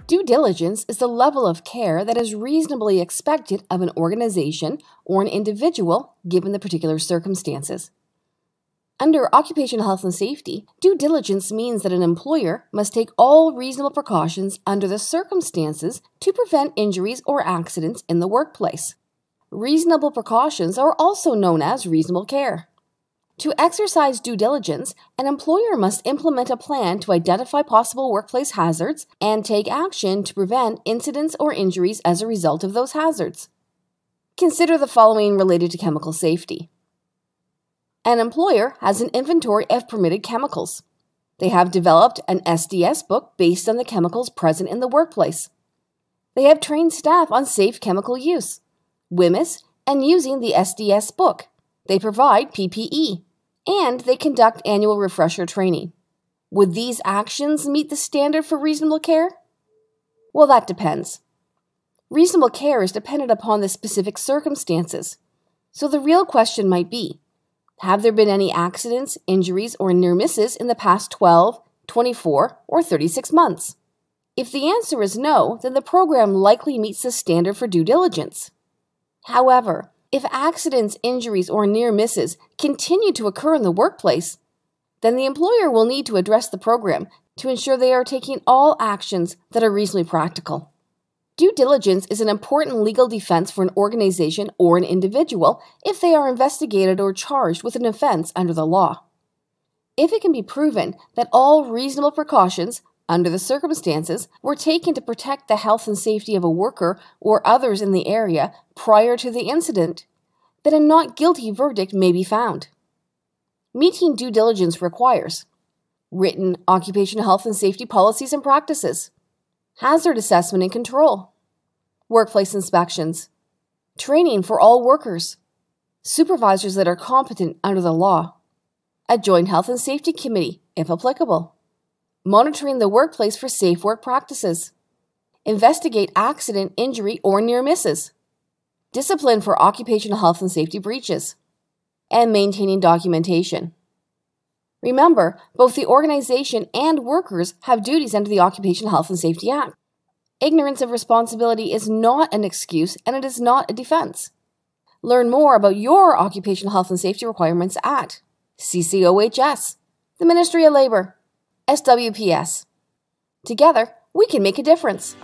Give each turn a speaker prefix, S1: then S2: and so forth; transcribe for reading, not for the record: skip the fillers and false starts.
S1: Due diligence is the level of care that is reasonably expected of an organization or an individual given the particular circumstances. Under occupational health and safety, due diligence means that an employer must take all reasonable precautions under the circumstances to prevent injuries or accidents in the workplace. Reasonable precautions are also known as reasonable care. To exercise due diligence, an employer must implement a plan to identify possible workplace hazards and take action to prevent incidents or injuries as a result of those hazards. Consider the following related to chemical safety. An employer has an inventory of permitted chemicals. They have developed an SDS book based on the chemicals present in the workplace. They have trained staff on safe chemical use, WHMIS, and using the SDS book. They provide PPE, and they conduct annual refresher training. Would these actions meet the standard for reasonable care? Well, that depends. Reasonable care is dependent upon the specific circumstances. So the real question might be, have there been any accidents, injuries, or near misses in the past 12, 24, or 36 months? If the answer is no, then the program likely meets the standard for due diligence. However, if accidents, injuries, or near misses continue to occur in the workplace, then the employer will need to address the program to ensure they are taking all actions that are reasonably practical. Due diligence is an important legal defense for an organization or an individual if they are investigated or charged with an offense under the law. If it can be proven that all reasonable precautions under the circumstances were taken to protect the health and safety of a worker or others in the area prior to the incident, then a not guilty verdict may be found. Meeting due diligence requires written occupational health and safety policies and practices, hazard assessment and control, workplace inspections, training for all workers, supervisors that are competent under the law, a joint health and safety committee, if applicable, monitoring the workplace for safe work practices, investigate accident, injury, or near misses, discipline for occupational health and safety breaches, and maintaining documentation. Remember, both the organization and workers have duties under the Occupational Health and Safety Act. Ignorance of responsibility is not an excuse and it is not a defense. Learn more about your occupational health and safety requirements at OH&S, the Ministry of Labor, SWPS. Together, we can make a difference.